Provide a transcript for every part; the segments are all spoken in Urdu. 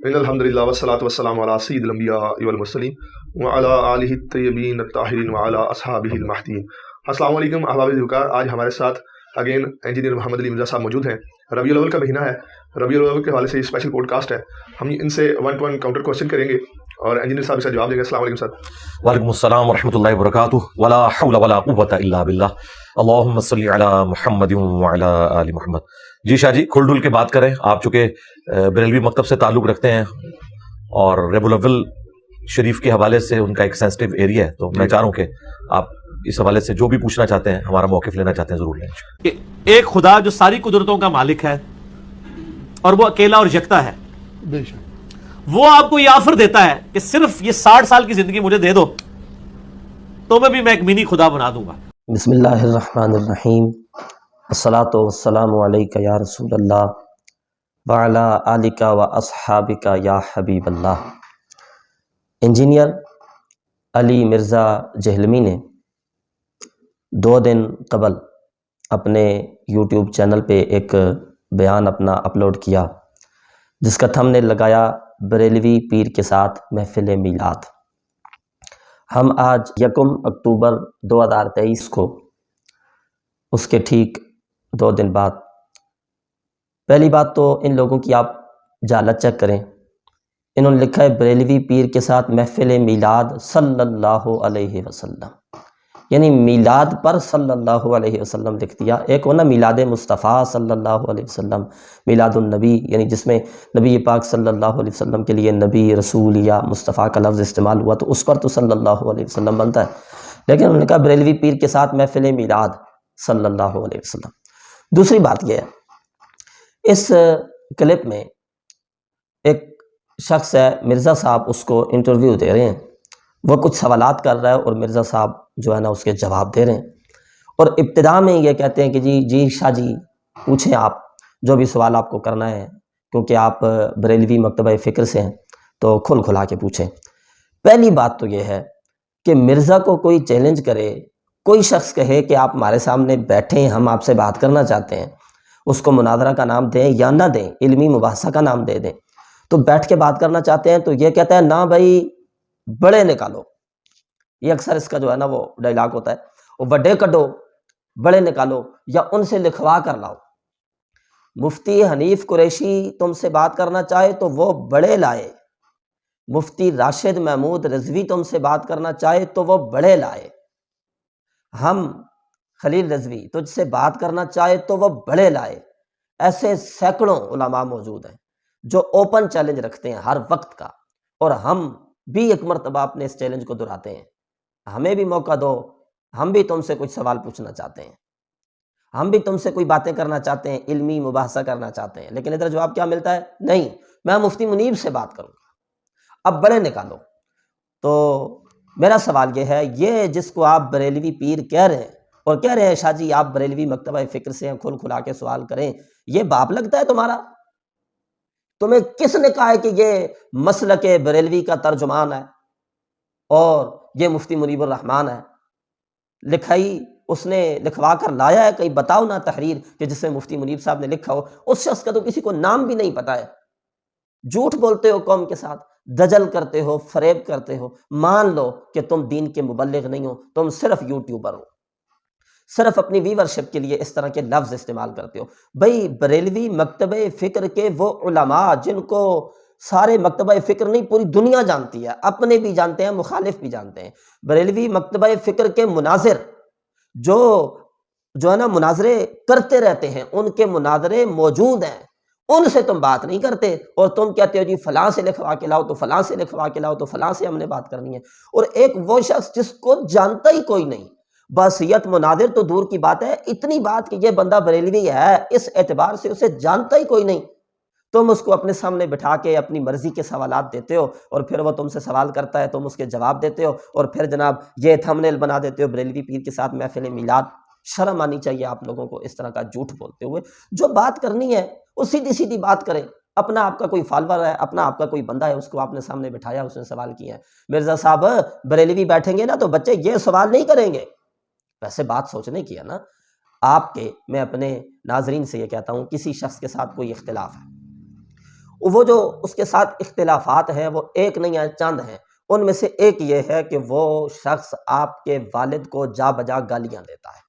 ان الحمدللہ والصلاۃ والسلام علی سید الانبیاء والمرسلین وعلی آلہ الطیبین الطاہرین وعلی اصحابہ المہدیین۔ السلام علیکم احباب ذوقار، آج ہمارے ساتھ اگین انجینئر محمد علی مرزا صاحب موجود ہیں۔ ربیع الاول کا مہینہ ہے، ربیع الاول کے حوالے سے اسپیشل پوڈ کاسٹ ہے، ہم ان سے 1 to 1 کاؤنٹر کوشچن کریں گے اور انجینئر صاحب اس کا جواب دیں گے۔ السلام علیکم سر۔ وعلیکم السلام ورحمۃ اللہ وبرکاتہ۔ ولا حول ولا قوۃ الا باللہ، اللہم صلی علی محمد وعلی آل محمد۔ جی شاہ جی، کھل ڈل کے بات کریں، آپ چونکہ بریلوی مکتب سے تعلق رکھتے ہیں اور ربیع الاول شریف کے حوالے سے ان کا ایک سینسٹیو ایریا ہے، تو میں چاہ رہا ہوں کہ آپ اس حوالے سے جو بھی پوچھنا چاہتے ہیں، ہمارا موقف لینا چاہتے ہیں، ضرور لیں۔ ایک خدا جو ساری قدرتوں کا مالک ہے اور وہ اکیلا اور یکتا ہے، بے شک وہ آپ کو یہ آفر دیتا ہے کہ صرف یہ 60 سال کی زندگی مجھے دے دو تو میں بھی ایک منی خدا بنا دوں گا۔ بسم اللہ الرحمن الرحیم، الصلاۃ والسلام علیک یا رسول اللہ وعلی آلک و اصحابک یا حبیب اللہ۔ انجینئر علی مرزا جہلمی نے 2 دن قبل اپنے یوٹیوب چینل پہ ایک بیان اپنا اپلوڈ کیا جس کا تھمب نیل لگایا بریلوی پیر کے ساتھ محفل میلاد۔ ہم آج 1 اکتوبر 2023 کو اس کے ٹھیک 2 دن بعد، پہلی بات تو ان لوگوں کی آپ جہالت چیک کریں۔ انہوں نے لکھا ہے بریلوی پیر کے ساتھ محفل میلاد صلی اللہ علیہ وسلم، یعنی میلاد پر صلی اللہ علیہ وسلم لکھ دیا۔ ایک ہونا میلاد مصطفیٰ صلی اللہ علیہ وسلم، میلاد النبی، یعنی جس میں نبی پاک صلی اللہ علیہ وسلم کے لیے نبی، رسول یا مصطفیٰ کا لفظ استعمال ہوا تو اس پر تو صلی اللہ علیہ وسلم بنتا ہے، لیکن انہوں نے کہا بریلوی پیر کے ساتھ محفل میلاد صلی اللہ علیہ وسلم۔ دوسری بات یہ ہے، اس کلپ میں ایک شخص ہے مرزا صاحب، اس کو انٹرویو دے رہے ہیں، وہ کچھ سوالات کر رہا ہے اور مرزا صاحب جو ہے نا اس کے جواب دے رہے ہیں، اور ابتدا میں یہ کہتے ہیں کہ جی شاہ جی پوچھیں، آپ جو بھی سوال آپ کو کرنا ہے، کیونکہ آپ بریلوی مکتبہ فکر سے ہیں تو کھل کھلا کے پوچھیں۔ پہلی بات تو یہ ہے کہ مرزا کو کوئی چیلنج کرے، کوئی شخص کہے کہ آپ ہمارے سامنے بیٹھیں، ہم آپ سے بات کرنا چاہتے ہیں، اس کو مناظرہ کا نام دیں یا نہ دیں، علمی مباحثہ کا نام دے دیں، تو بیٹھ کے بات کرنا چاہتے ہیں تو یہ کہتا ہے نہ بھائی بڑے نکالو۔ یہ اکثر اس کا جو ہے نا وہ ڈائلاگ ہوتا ہے، وہ بڑے کڈو، بڑے نکالو یا ان سے لکھوا کر لاؤ۔ مفتی حنیف قریشی تم سے بات کرنا چاہے تو وہ بڑے لائے، مفتی راشد محمود رضوی تم سے بات کرنا چاہے تو وہ بڑے لائے، ہم خلیل رضوی تجھ سے بات کرنا چاہے تو وہ بڑے لائے۔ ایسے سینکڑوں علماء موجود ہیں جو اوپن چیلنج رکھتے ہیں ہر وقت کا، اور ہم بھی ایک مرتبہ اپنے اس چیلنج کو دہراتے ہیں، ہمیں بھی موقع دو، ہم بھی تم سے کچھ سوال پوچھنا چاہتے ہیں، ہم بھی تم سے کوئی باتیں کرنا چاہتے ہیں، علمی مباحثہ کرنا چاہتے ہیں، لیکن ادھر جواب کیا ملتا ہے؟ نہیں، میں مفتی منیب سے بات کروں گا، اب بڑے نکالو۔ تو میرا سوال یہ ہے، یہ جس کو آپ بریلوی پیر کہہ رہے ہیں اور کہہ رہے ہیں شاہ جی آپ بریلوی مکتبہ فکر سے ہیں، کھل کھلا کے سوال کریں، یہ باپ لگتا ہے تمہارا؟ تمہیں کس نے کہا ہے کہ یہ مسلک بریلوی کا ترجمان ہے اور یہ مفتی منیب الرحمن ہے؟ لکھائی اس نے لکھوا کر لایا ہے، کہیں بتاؤ نا تحریر کہ جس میں مفتی منیب صاحب نے لکھا ہو، اس شخص کا تو کسی کو نام بھی نہیں پتا ہے۔ جھوٹ بولتے ہو قوم کے ساتھ، دجل کرتے ہو، فریب کرتے ہو، مان لو کہ تم دین کے مبلغ نہیں ہو، تم صرف یوٹیوبر ہو، صرف اپنی ویورشپ کے لیے اس طرح کے لفظ استعمال کرتے ہو۔ بھئی بریلوی مکتبہ فکر کے وہ علماء جن کو سارے مکتبہ فکر نہیں پوری دنیا جانتی ہے، اپنے بھی جانتے ہیں، مخالف بھی جانتے ہیں، بریلوی مکتبہ فکر کے مناظر جو ہے نا مناظرے کرتے رہتے ہیں، ان کے مناظرے موجود ہیں، ان سے تم بات نہیں کرتے، اور تم کہتے ہو جی فلاں سے لکھوا کے لاؤ تو فلاں سے لکھوا کے لاؤ تو فلاں سے ہم نے بات کرنی ہے۔ اور ایک وہ شخص جس کو جانتا ہی کوئی نہیں، بحثیت مناظر تو دور کی بات ہے، اتنی بات کہ یہ بندہ بریلوی ہے اس اعتبار سے اسے جانتا ہی کوئی نہیں، تم اس کو اپنے سامنے بٹھا کے اپنی مرضی کے سوالات دیتے ہو، اور پھر وہ تم سے سوال کرتا ہے، تم اس کے جواب دیتے ہو، اور پھر جناب یہ تھمبنیل بنا دیتے ہو بریلوی پیر کے ساتھ محفل میلاد۔ شرم آنی چاہیے آپ لوگوں کو اس طرح کا جھوٹ بولتے ہوئے۔ جو بات کرنی ہے وہ سیدھی سیدھی بات کریں۔ اپنا آپ کا کوئی فالوور ہے، اپنا آپ کا کوئی بندہ ہے، اس کو آپ نے سامنے بٹھایا، اس نے سوال کیا ہے۔ مرزا صاحب بریلوی بیٹھیں گے نا تو بچے یہ سوال نہیں کریں گے، ویسے بات سوچنے کی ہے نا آپ کے۔ میں اپنے ناظرین سے یہ کہتا ہوں، کسی شخص کے ساتھ کوئی اختلاف ہے وہ جو اس کے ساتھ اختلافات ہیں وہ ایک نہیں ہیں، چند ہیں۔ ان میں سے ایک یہ ہے کہ وہ شخص آپ کے والد کو جا بجا گالیاں دیتا ہے،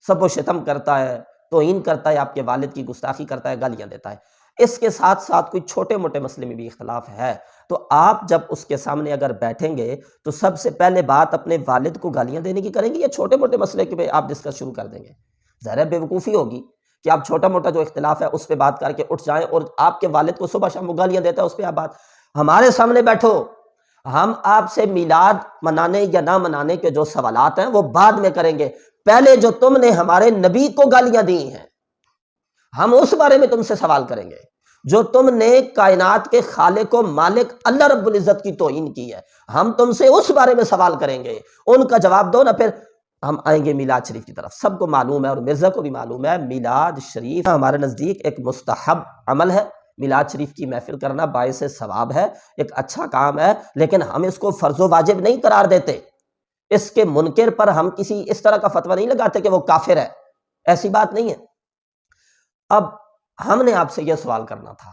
سب و شتم کرتا ہے، توہین کرتا ہے، آپ کے والد کی گستاخی کرتا ہے، گالیاں دیتا ہے۔ اس کے ساتھ ساتھ کوئی چھوٹے موٹے مسئلے میں بھی اختلاف ہے، تو آپ جب اس کے سامنے اگر بیٹھیں گے تو سب سے پہلے بات اپنے والد کو گالیاں دینے کی کریں گے یا چھوٹے موٹے مسئلے کے پہ آپ ڈسکس شروع کر دیں گے؟ ظاہر ہے بے وقوفی ہوگی کہ آپ چھوٹا موٹا جو اختلاف ہے اس پہ بات کر کے اٹھ جائیں، اور آپ کے والد کو صبح شام وہ گالیاں دیتا ہے اس پہ آپ بات۔ ہمارے سامنے بیٹھو، ہم آپ سے میلاد منانے یا نہ منانے کے جو سوالات ہیں وہ بعد میں کریں گے، پہلے جو تم نے ہمارے نبی کو گالیاں دی ہیں ہم اس بارے میں تم سے سوال کریں گے، جو تم نے کائنات کے خالق و مالک اللہ رب العزت کی توہین کی ہے ہم تم سے اس بارے میں سوال کریں گے، ان کا جواب دو نا، پھر ہم آئیں گے میلاد شریف کی طرف۔ سب کو معلوم ہے اور مرزا کو بھی معلوم ہے، میلاد شریف ہمارے نزدیک ایک مستحب عمل ہے، میلاد شریف کی محفل کرنا باعث ثواب ہے، ایک اچھا کام ہے، لیکن ہم اس کو فرض و واجب نہیں قرار دیتے۔ اس کے منکر پر ہم کسی اس طرح کا فتویٰ نہیں لگاتے کہ وہ کافر ہے، ایسی بات نہیں ہے۔ اب ہم نے آپ سے یہ سوال کرنا تھا،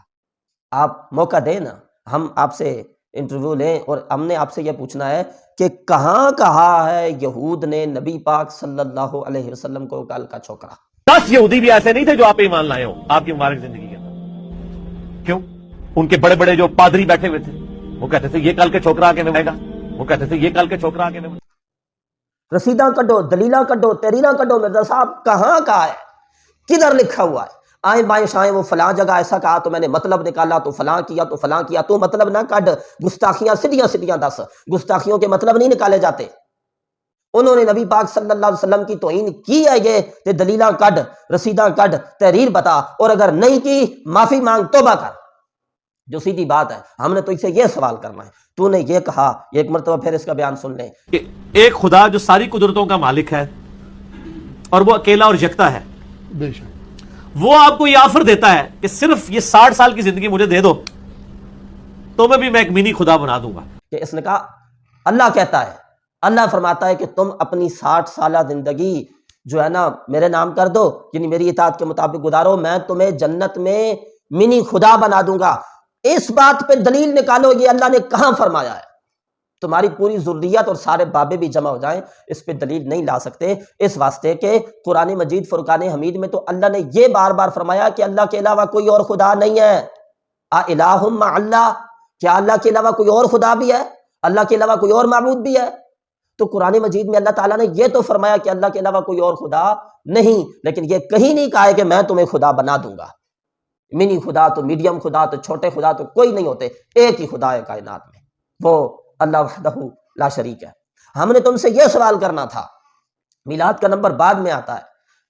آپ موقع دیں نا، ہم آپ سے انٹرویو لیں، اور ہم نے آپ سے یہ پوچھنا ہے کہ کہاں کہا ہے یہود نے نبی پاک صلی اللہ علیہ وسلم کو کل کا چھوکرا؟ 10 یہودی بھی ایسے نہیں تھے جو آپ پہ ایمان لائے ہوں آپ کی مبارک زندگی کے اندر۔ کیوں؟ ان کے بڑے بڑے جو پادری بیٹھے ہوئے تھے وہ کہتے تھے یہ کل کے چھوکرا آگے میں گا، وہ کہتے تھے یہ کل کے چھوکرا آگے میں۔ رسیداں کڈو، دلیلاں کڈو، تحریراں کڈو، مرزا صاحب کہاں کہا ہے، کدھر لکھا ہوا ہے؟ آئیں بائیں شائیں وہ فلاں جگہ ایسا کہا تو میں نے مطلب نکالا، تو فلاں کیا تو فلاں کیا، تو مطلب نہ کڈ، گستاخیاں سیدھیاں سیدھیاں دس، گستاخیوں کے مطلب نہیں نکالے جاتے۔ انہوں نے نبی پاک صلی اللہ علیہ وسلم کی توہین کی ہے یہ تے دلیلاں کڈ، رسیداں کڈ، تحریر بتا، اور اگر نہیں کی معافی مانگ، توبہ کر، جو سیدھی بات ہے۔ ہم نے تو اسے یہ سوال کرنا ہے، تو نے یہ کہا، ایک مرتبہ پھر اس کا بیان سن لیں۔ کہ ایک خدا جو ساری قدرتوں کا مالک ہے اور وہ اکیلا اور یکتا ہے، بے شک وہ آپ کو یہ آفر دیتا ہے کہ صرف یہ 60 سال کی زندگی مجھے دے دو تو میں بھی ایک منی خدا بنا دوں گا۔ کہ اس نے کہا، اللہ کہتا ہے، اللہ فرماتا ہے کہ تم اپنی 60 سالہ زندگی جو ہے نا میرے نام کر دو، یعنی میری اطاعت کے مطابق گزارو، میں تمہیں جنت میں منی خدا بنا دوں گا۔ اس بات پہ دلیل نکالو یہ اللہ نے کہاں فرمایا ہے؟ تمہاری پوری ذریت اور سارے بابے بھی جمع ہو جائیں اس پہ دلیل نہیں لا سکتے، اس واسطے کہ قرآن مجید فرقان حمید میں تو اللہ نے یہ بار بار فرمایا کہ اللہ کے علاوہ کوئی اور خدا نہیں ہے۔ الہ مع اللہ، کیا اللہ کے علاوہ کوئی اور خدا بھی ہے؟ اللہ کے علاوہ کوئی اور معبود بھی ہے؟ تو قرآن مجید میں اللہ تعالیٰ نے یہ تو فرمایا کہ اللہ کے علاوہ کوئی اور خدا نہیں، لیکن یہ کہیں نہیں کہا ہے کہ میں تمہیں خدا بنا دوں گا۔ منی خدا تو میڈیم خدا تو چھوٹے خدا تو کوئی نہیں ہوتے، ایک ہی خدا ہے کائنات میں، وہ اللہ وحدہ لا شریک ہے۔ ہم نے تم سے یہ سوال کرنا تھا، میلاد کا نمبر بعد میں آتا ہے،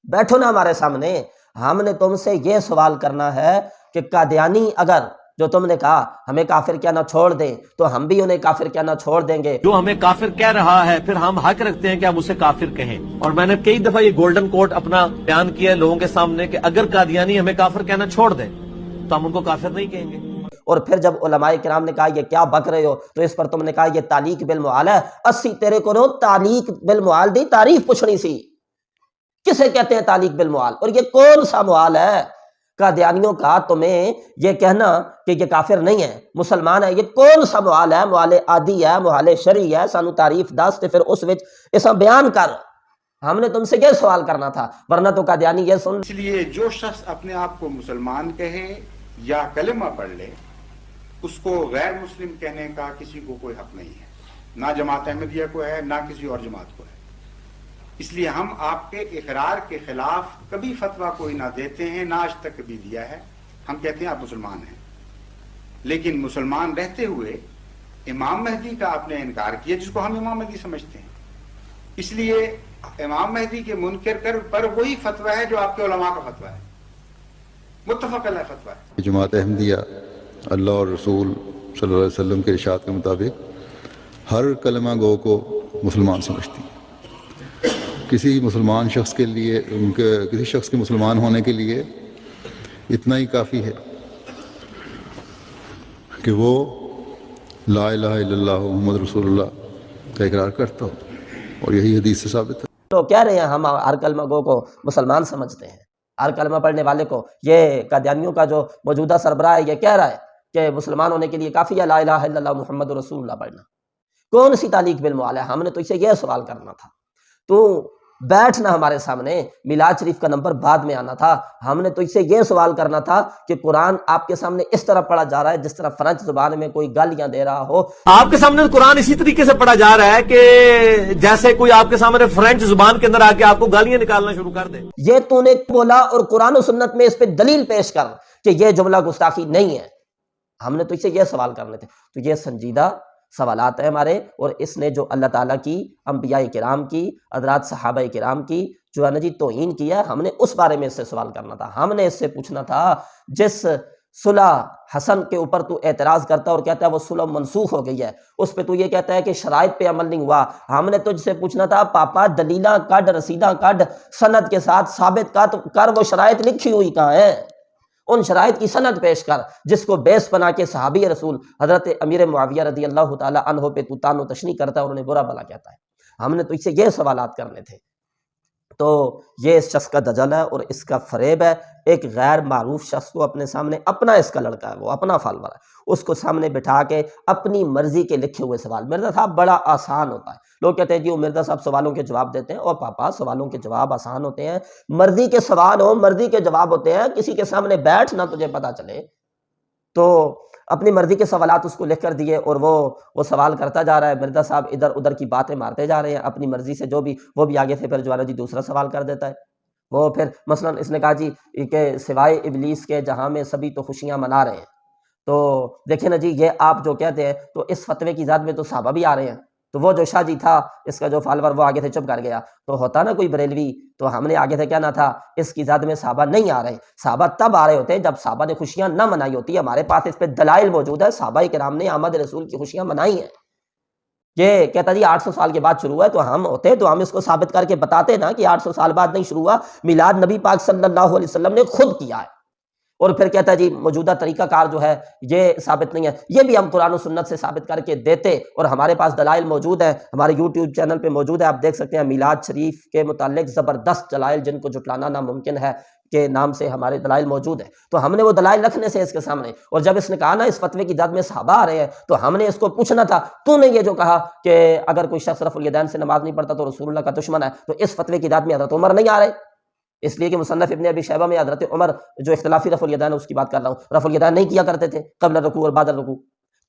بیٹھو نا ہمارے سامنے۔ ہم نے تم سے یہ سوال کرنا ہے کہ قادیانی اگر جو تم نے کہا ہمیں کافر کیا نہ چھوڑ دیں تو ہم بھی انہیں کافر کیا نہ چھوڑ دیں گے۔ جو ہمیں کافر کہہ رہا ہے پھر ہم حق رکھتے ہیں کہ ہم اسے کافر کہیں، اور میں نے کئی دفعہ یہ گولڈن کوٹ اپنا بیان کیا ہے لوگوں کے سامنے کہ اگر قادیانی ہمیں کافر کہنا چھوڑ دیں تو ہم ان کو کافر نہیں کہیں گے۔ اور پھر جب علماء کرام نے کہا یہ کیا بک رہے ہو، تو اس پر تم نے کہا یہ تعلیق بالمعال ہے۔ اسی تیرے کو نو تعلیق بالمعال دی تعریف پوچھنی سی، کسے کہتے ہیں تعلیق بالمعال، اور یہ کون سا معال ہے؟ قادیانیوں کا تمہیں یہ کہنا کہ یہ کافر نہیں ہے مسلمان ہے، یہ کون سا معال ہے؟ معال عادی ہے، معال شرعی ہے، سانو تعریف دس تے پھر اس وچ اسا بیان کر۔ ہم نے تم سے یہ سوال کرنا تھا، ورنہ تو قادیانی یہ سن۔ اس لیے جو شخص اپنے آپ کو مسلمان کہے یا کلمہ پڑھ لے، اس کو غیر مسلم کہنے کا کسی کو کوئی حق نہیں ہے، نہ جماعت احمدیہ کو ہے نہ کسی اور جماعت کو ہے۔ اس لیے ہم آپ کے اقرار کے خلاف کبھی فتویٰ کوئی نہ دیتے ہیں، نہ آج تک کبھی دیا ہے۔ ہم کہتے ہیں آپ مسلمان ہیں، لیکن مسلمان رہتے ہوئے امام مہدی کا آپ نے انکار کیا جس کو ہم امام مہدی سمجھتے ہیں، اس لیے امام مہدی کے منکر پر وہی فتویٰ ہے جو آپ کے علماء کا فتویٰ ہے، متفق علیہ فتویٰ ہے۔ جماعت احمدیہ اللہ اور رسول صلی اللہ علیہ وسلم کے ارشاد کے مطابق ہر کلمہ گو کو مسلمان سمجھتی ہے۔ کسی مسلمان شخص کے لیے کسی شخص کے مسلمان ہونے کے لیے اتنا ہی کافی ہے کہ وہ لا الہ الا اللہ محمد رسول اللہ کا اقرار کرتا ہو، اور یہی حدیث سے ثابت ہے۔ تو کہہ رہے ہیں ہم ہر کلمہ گو کو مسلمان سمجھتے ہیں، ہر کلمہ پڑھنے والے کو یہ قادیانیوں کا جو موجودہ سربراہ ہے یہ کہہ رہا ہے کہ مسلمان ہونے کے لیے کافی ہے لا الہ الا اللہ محمد رسول اللہ پڑھنا، کون سی تعلیق بالمعال ہے؟ ہم نے تو اسے یہ سوال کرنا تھا، تو بیٹھنا ہمارے سامنے، میلاد شریف کا نمبر بعد میں آنا تھا، ہم نے تو اسے یہ سوال کرنا تھا کہ قرآن آپ کے سامنے اس طرح پڑھا جا رہا ہے جس طرح فرانس زبان میں کوئی گالیاں دے رہا ہو۔ آپ کے سامنے قرآن اسی طریقے سے پڑھا جا رہا ہے کہ جیسے کوئی آپ کے سامنے فرینچ زبان کے اندر آ کے آپ کو گالیاں نکالنا شروع کر دے۔ یہ تو نے بولا اور قرآن و سنت میں اس پہ دلیل پیش کر کہ یہ جملہ گستاخی نہیں ہے۔ ہم نے تو اسے یہ سوال کرنے تھے، تو یہ سنجیدہ سوالات ہیں ہمارے، اور اس نے جو اللہ تعالیٰ کی، انبیاء کرام کی، حضرات صحابہ کرام کی جو ہے نا جی توہین کیا، ہم نے اس بارے میں اس سے سوال کرنا تھا۔ ہم نے اس سے پوچھنا تھا جس صلح حسن کے اوپر تو اعتراض کرتا اور کہتا ہے وہ صلح منسوخ ہو گئی ہے، اس پہ تو یہ کہتا ہے کہ شرائط پہ عمل نہیں ہوا، ہم نے تجھ سے پوچھنا تھا پاپا دلیلاں کڈ، رسیداں کڈ، سند کے ساتھ ثابت کر وہ شرائط لکھی ہوئی کہاں ہیں، ان شرائط کی سند پیش کر جس کو بیس بنا کے صحابی رسول حضرت امیر معاویہ رضی اللہ تعالی عنہ پہ تو تان و تشنیع کرتا ہے اور انہیں برا بھلا کہتا ہے۔ ہم نے تو اس سے یہ سوالات کرنے تھے۔ تو یہ اس شخص کا دجل ہے اور اس کا فریب ہے، ایک غیر معروف شخص کو اپنے سامنے، اپنا اس کا لڑکا ہے، وہ اپنا فالور ہے، اس کو سامنے بٹھا کے اپنی مرضی کے لکھے ہوئے سوال، مرزا صاحب بڑا آسان ہوتا ہے، لوگ کہتے ہیں جی وہ مرزا صاحب سوالوں کے جواب دیتے ہیں، اور پاپا سوالوں کے جواب آسان ہوتے ہیں، مرضی کے سوال ہو، مرضی کے جواب ہوتے ہیں، کسی کے سامنے بیٹھ نہ تجھے پتا چلے تو اپنی مرضی کے سوالات اس کو لکھ کر دیے، اور وہ سوال کرتا جا رہا ہے، مرزا صاحب ادھر ادھر کی باتیں مارتے جا رہے ہیں اپنی مرضی سے، جو بھی وہ بھی آگے سے پھر جو ہے نا جی دوسرا سوال کر دیتا ہے۔ وہ پھر مثلا اس نے کہا جی کہ سوائے ابلیس کے جہاں میں سبھی تو خوشیاں منا رہے ہیں، تو دیکھیں نا جی یہ آپ جو کہتے ہیں تو اس فتوے کی ذات میں تو صحابہ بھی آ رہے ہیں، تو وہ جو شاہ جی تھا اس کا جو فالور وہ آگے سے چپ کر گیا، تو ہوتا نا کوئی بریلوی تو ہم نے آگے سے کہنا تھا اس کی ذات میں صحابہ نہیں آ رہے، صحابہ تب آ رہے ہوتے ہیں جب صحابہ نے خوشیاں نہ منائی ہوتی، ہمارے پاس اس پہ دلائل موجود ہے، صحابہ کرام نے آمد رسول کی خوشیاں منائی ہیں۔ یہ کہتا جی 800 سال کے بعد شروع ہوا ہے، تو ہم ہوتے تو ہم اس کو ثابت کر کے بتاتے نا کہ 800 سال بعد نہیں شروع ہوا، میلاد نبی پاک صلی اللہ علیہ وسلم نے خود کیا ہے، اور پھر کہتا ہے جی موجودہ طریقہ کار جو ہے یہ ثابت نہیں ہے، یہ بھی ہم قرآن و سنت سے ثابت کر کے دیتے، اور ہمارے پاس دلائل موجود ہیں، ہمارے یوٹیوب چینل پہ موجود ہے، آپ دیکھ سکتے ہیں میلاد شریف کے متعلق زبردست دلائل جن کو جھٹلانا ناممکن ہے کے نام سے ہمارے دلائل موجود ہیں، تو ہم نے وہ دلائل رکھنے سے اس کے سامنے، اور جب اس نے کہا نا اس فتوے کی ذات میں صحابہ آ رہے ہیں تو ہم نے اس کو پوچھنا تھا تو نے یہ جو کہا کہ اگر کوئی شخص رفع الیدین سے نماز نہیں پڑھتا تو رسول اللہ کا دشمن ہے، تو اس فتوے کی ذات میں حضرت عمر نہیں آ رہے، اس لیے کہ مصنف ابن ابی شیبہ میں حضرت عمر جو اختلافی رفع الیدین ہے اس کی بات کر رہا ہوں، رفع الیدین نہیں کیا کرتے تھے قبل الرکوع اور بعد الرکوع،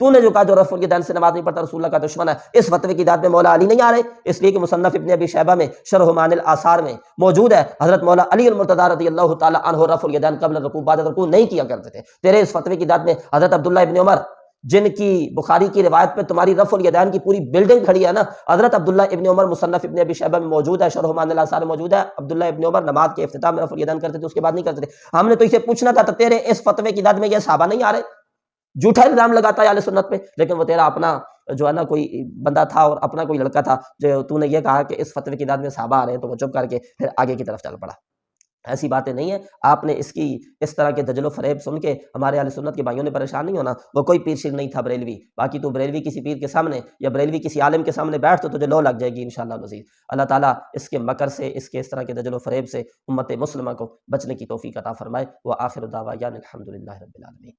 تو نے جو کہا جو رفع الیدین سے نماز نہیں پڑھتا رسول اللہ کا دشمن ہے، اس فتوے کی ذات میں مولا علی نہیں آ رہے، اس لیے کہ مصنف ابن ابی شیبہ میں شرح معانی الاثار میں موجود ہے حضرت مولا علی المرتضی رضی اللہ تعالی عنہ رفع الیدین قبل الرکوع بعد الرکوع نہیں کیا کرتے تھے، تیرے اس فتوے کی ذات میں حضرت عبداللہ ابن عمر جن کی بخاری کی روایت پہ تمہاری رفع الیدین کی پوری بلڈنگ کھڑی ہے نا، حضرت عبداللہ ابن عمر مصنف ابن ابی شیبہ میں موجود ہے، شرح معانی الاثار میں موجود ہے، عبداللہ ابن عمر نماز کے افتتاح میں رفع الیدین کرتے تھے، اس کے بعد نہیں کرتے تھے۔ ہم نے تو اسے پوچھنا تھا تو تیرے اس فتوے کی ذات میں یہ صحابہ نہیں آ رہے، جھوٹا الزام لگاتا ہے اہل سنت پہ، لیکن وہ تیرا اپنا جو ہے نا کوئی بندہ تھا اور اپنا کوئی لڑکا تھا جو تو نے یہ کہا کہ اس فتوے کی ذات میں صحابہ آ رہے ہیں، تو وہ چپ کر کے پھر آگے کی طرف چل پڑا۔ ایسی باتیں نہیں ہیں، آپ نے اس طرح کے دجل و فریب سن کے ہمارے اہل سنت کے بھائیوں نے پریشان نہیں ہونا، وہ کوئی پیر شیر نہیں تھا بریلوی، باقی تو بریلوی کسی پیر کے سامنے یا بریلوی کسی عالم کے سامنے بیٹھ تو تجھے لو لگ جائے گی انشاءاللہ مزید۔ اللہ تعالیٰ اس کے مکر سے، اس کے اس طرح کے دجل و فریب سے امت مسلمہ کو بچنے کی توفیق عطا فرمائے۔ وآخر دعوانا الحمدللہ رب العالمین۔